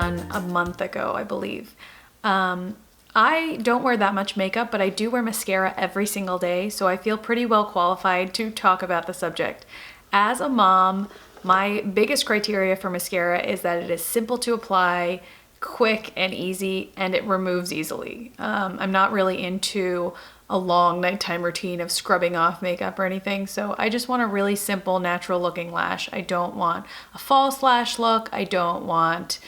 done a month ago, I believe. I don't wear that much makeup, but I do wear mascara every single day, so I feel pretty well qualified to talk about the subject. As a mom, my biggest criteria for mascara is that it is simple to apply, quick and easy, and it removes easily. I'm not really into a long nighttime routine of scrubbing off makeup or anything, so I just want a really simple, natural looking lash. I don't want a false lash look. I don't want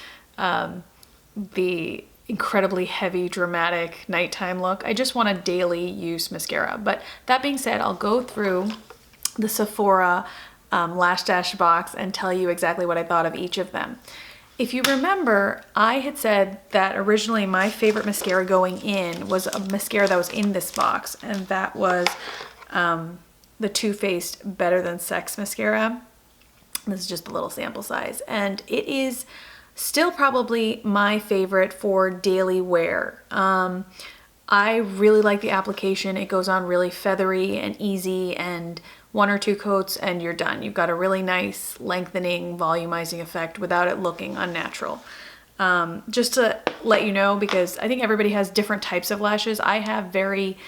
the incredibly heavy, dramatic nighttime look. I just want a daily use mascara. But that being said, I'll go through the Sephora Lashstash box and tell you exactly what I thought of each of them. If you remember, I had said that originally my favorite mascara going in was a mascara that was in this box, and that was the Too Faced Better Than Sex mascara. This is just a little sample size, and it is still probably my favorite for daily wear. I really like the application. It goes on really feathery and easy, and 1 or 2 coats and you're done. You've got a really nice lengthening, volumizing effect without it looking unnatural. Just to let you know, because I think everybody has different types of lashes. I have very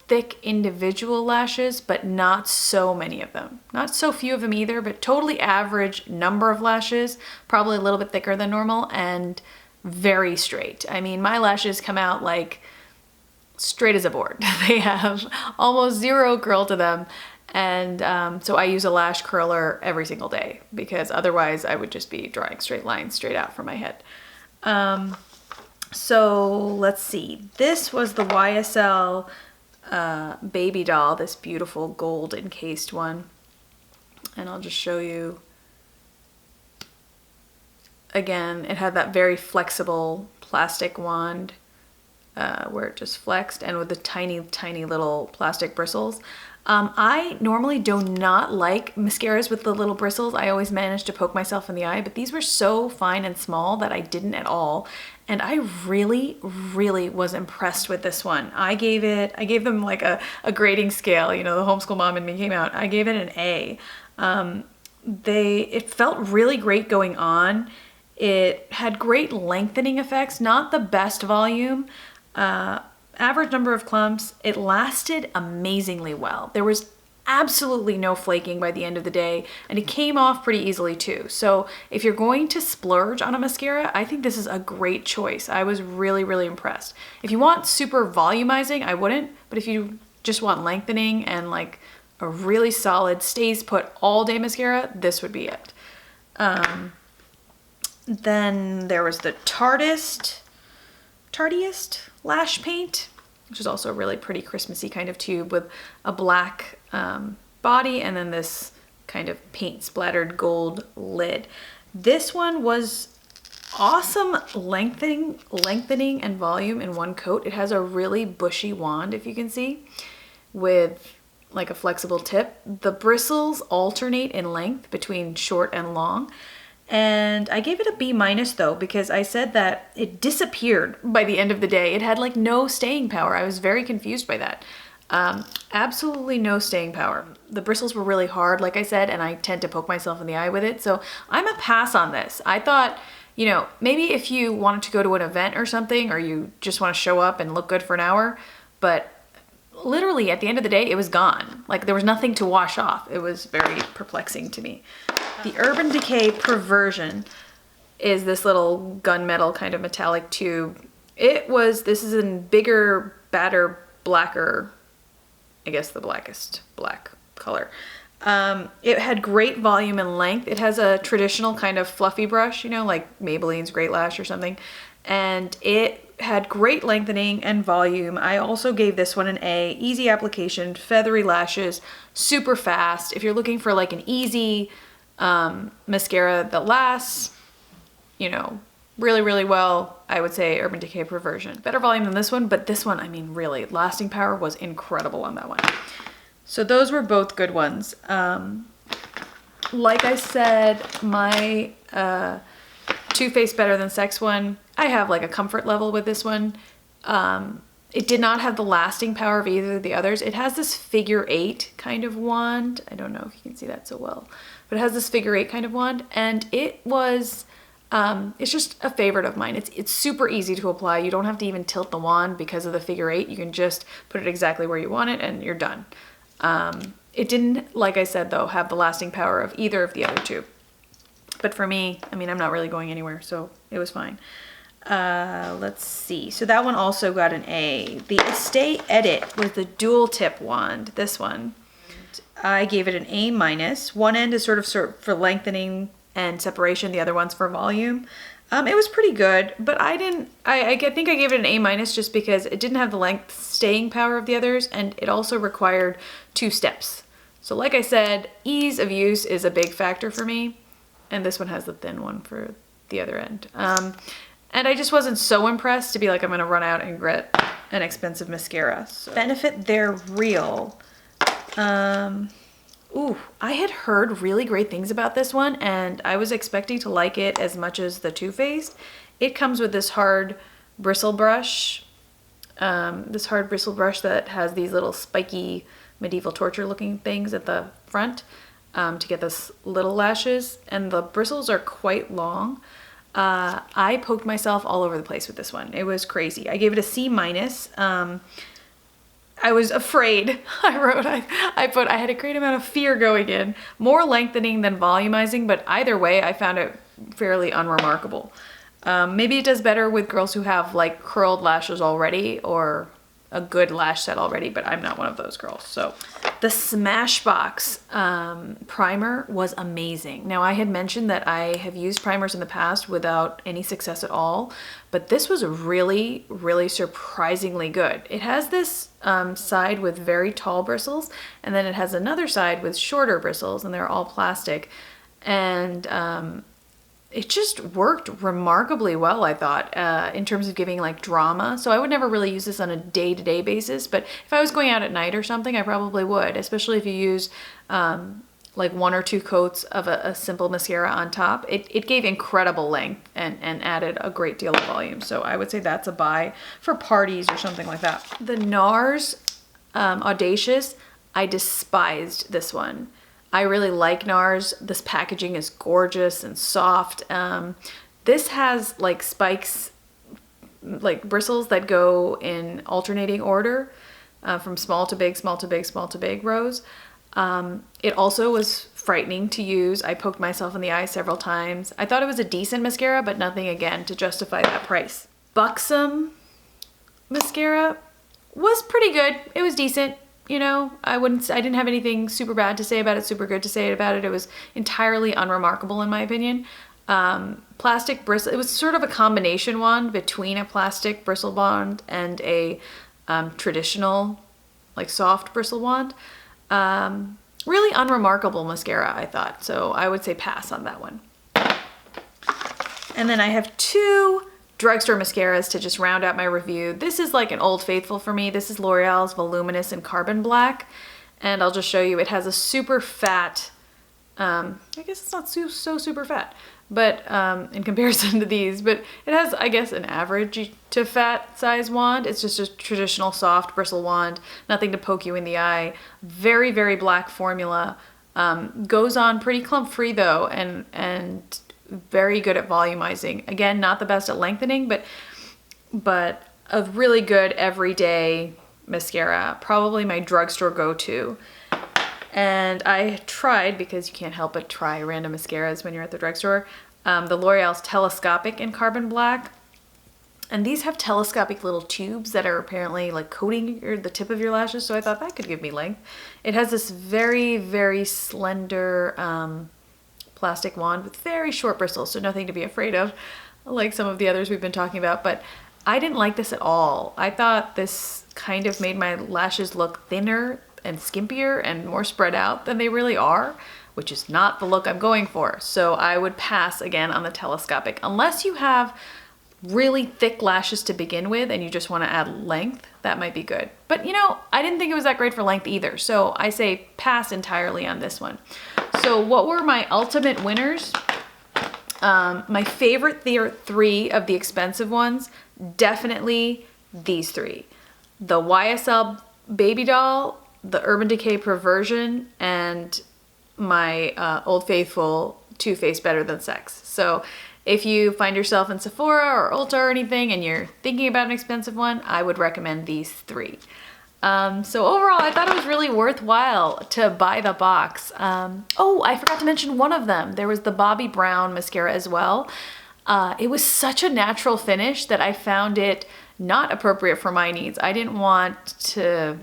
thick individual lashes, but not so many of them. Not so few of them either, but totally average number of lashes, probably a little bit thicker than normal, and very straight. I mean, my lashes come out like straight as a board. They have almost zero curl to them, and so I use a lash curler every single day, because otherwise I would just be drawing straight lines straight out from my head. So let's see. This was the YSL baby doll, this beautiful gold encased one, and I'll just show you again. It had that very flexible plastic wand where it just flexed, and with the tiny little plastic bristles. I normally do not like mascaras with the little bristles. I always manage to poke myself in the eye, but these were so fine and small that I didn't at all. And I really was impressed with this one. I gave them like a grading scale, you know, the homeschool mom in me came out. I gave it an A. It felt really great going on. It had great lengthening effects, not the best volume. Average number of clumps. It lasted amazingly well. There was absolutely no flaking by the end of the day, and it came off pretty easily too. So if you're going to splurge on a mascara, I think this is a great choice. I was really impressed. If you want super volumizing, I wouldn't, but if you just want lengthening and like a really solid stays put all day mascara, this would be it. Then there was the Tardiest lash paint, which is also a really pretty Christmassy kind of tube with a black body and then this kind of paint splattered gold lid. This one was awesome lengthening and volume in one coat. It has a really bushy wand, if you can see, with like a flexible tip. The bristles alternate in length between short and long. And I gave it a B- though, because I said that it disappeared by the end of the day. It had like no staying power. I was very confused by that. Absolutely no staying power. The bristles were really hard, like I said, and I tend to poke myself in the eye with it. So I'm a pass on this. I thought, you know, maybe if you wanted to go to an event or something, or you just want to show up and look good for an hour, but literally at the end of the day, it was gone. Like there was nothing to wash off. It was very perplexing to me. The Urban Decay Perversion is this little gunmetal kind of metallic tube. This is in bigger, badder, blacker, I guess the blackest black color. It had great volume and length. It has a traditional kind of fluffy brush, you know, like Maybelline's Great Lash or something. And it had great lengthening and volume. I also gave this one an A. Easy application, feathery lashes, super fast. If you're looking for like an easy mascara that lasts, you know, really well, I would say Urban Decay Perversion. Better volume than this one, but this one, I mean, really, lasting power was incredible on that one. So those were both good ones. Like I said, my Too Faced Better Than Sex one, I have like a comfort level with this one. It did not have the lasting power of either of the others. It has this figure 8 kind of wand. I don't know if you can see that so well, but it has this figure 8 kind of wand, and it was It's just a favorite of mine. It's super easy to apply. You don't have to even tilt the wand because of the figure 8. You can just put it exactly where you want it and you're done. It didn't, like I said though, have the lasting power of either of the other two. But for me, I mean, I'm not really going anywhere, so it was fine. Let's see. So that one also got an A. The Stay Edit was the dual tip wand, this one. I gave it an A minus. One end is sort of for lengthening and separation. The other one's for volume. It was pretty good, but I think I gave it an A minus just because it didn't have the length staying power of the others, and it also required 2 steps. So like I said, ease of use is a big factor for me, and this one has the thin one for the other end. And I just wasn't so impressed to be like, I'm gonna run out and get an expensive mascara. So. Benefit They're Real. Ooh, I had heard really great things about this one, and I was expecting to like it as much as the Too Faced. It comes with this hard bristle brush, that has these little spiky medieval torture looking things at the front to get those little lashes, and the bristles are quite long. I poked myself all over the place with this one. It was crazy. I gave it a C minus. I was afraid. I had a great amount of fear going in. More lengthening than volumizing, but either way, I found it fairly unremarkable. Maybe it does better with girls who have like curled lashes already or a good lash set already, but I'm not one of those girls. So the Smashbox primer was amazing. Now I had mentioned that I have used primers in the past without any success at all, but this was really, really surprisingly good. It has this side with very tall bristles, and then it has another side with shorter bristles, and they're all plastic. And it just worked remarkably well, I thought, in terms of giving like drama. So I would never really use this on a day-to-day basis, but if I was going out at night or something, I probably would, especially if you use like 1 or 2 coats of a simple mascara on top. It gave incredible length and added a great deal of volume. So I would say that's a buy for parties or something like that. The NARS Audacious, I despised this one. I really like NARS. This packaging is gorgeous and soft. This has like spikes, like bristles that go in alternating order from small to big, small to big, small to big rows. It also was frightening to use. I poked myself in the eye several times. I thought it was a decent mascara, but nothing again to justify that price. Buxom mascara was pretty good. It was decent. You know, I didn't have anything super bad to say about it, super good to say about it. It was entirely unremarkable in my opinion. Plastic bristle, it was sort of a combination wand between a plastic bristle wand and a traditional, like soft bristle wand. Really unremarkable mascara, I thought. So I would say pass on that one. And then I have 2 drugstore mascaras to just round out my review. This is like an old faithful for me. This is L'Oreal's Voluminous in Carbon Black. And I'll just show you, it has a super fat, I guess it's not so super fat, but in comparison to these, but it has, I guess, an average to fat size wand. It's just a traditional soft bristle wand, nothing to poke you in the eye. Very, very black formula. Goes on pretty clump free though, and very good at volumizing. Again, not the best at lengthening, but a really good everyday mascara. Probably my drugstore go-to. And I tried, because you can't help but try random mascaras when you're at the drugstore, the L'Oreal's Telescopic in Carbon Black. And these have telescopic little tubes that are apparently like coating the tip of your lashes, so I thought that could give me length. It has this very, very slender plastic wand with very short bristles, so nothing to be afraid of, like some of the others we've been talking about, but I didn't like this at all. I thought this kind of made my lashes look thinner and skimpier and more spread out than they really are, which is not the look I'm going for. So I would pass again on the telescopic, unless you have really thick lashes to begin with and you just want to add length. That might be good, but you know, I didn't think it was that great for length either, so I say pass entirely on this one. So what were my ultimate winners? My favorite 3 of the expensive ones, definitely these 3. The YSL Baby Doll, the Urban Decay Perversion, and my Old Faithful Too Faced Better Than Sex. So if you find yourself in Sephora or Ulta or anything and you're thinking about an expensive one, I would recommend these 3. So overall, I thought it was really worthwhile to buy the box. Oh, I forgot to mention one of them. There was the Bobbi Brown mascara as well. It was such a natural finish that I found it not appropriate for my needs. I didn't want to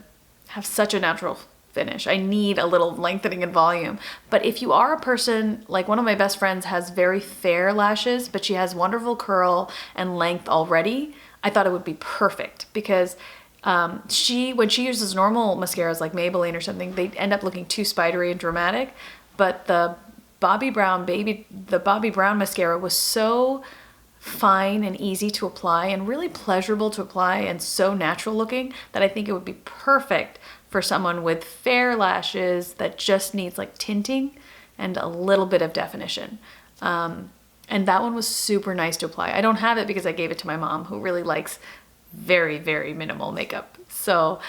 have such a natural finish. I need a little lengthening in volume. But if you are a person, like one of my best friends has very fair lashes, but she has wonderful curl and length already, I thought it would be perfect because when she uses normal mascaras like Maybelline or something, they end up looking too spidery and dramatic. But the Bobbi Brown mascara was so fine and easy to apply and really pleasurable to apply and so natural looking that I think it would be perfect for someone with fair lashes that just needs like tinting and a little bit of definition. And that one was super nice to apply. I don't have it because I gave it to my mom, who really likes very, very minimal makeup. So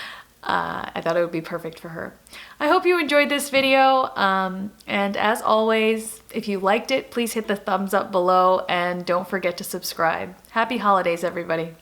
I thought it would be perfect for her. I hope you enjoyed this video. And as always, if you liked it, please hit the thumbs up below and don't forget to subscribe. Happy holidays, everybody.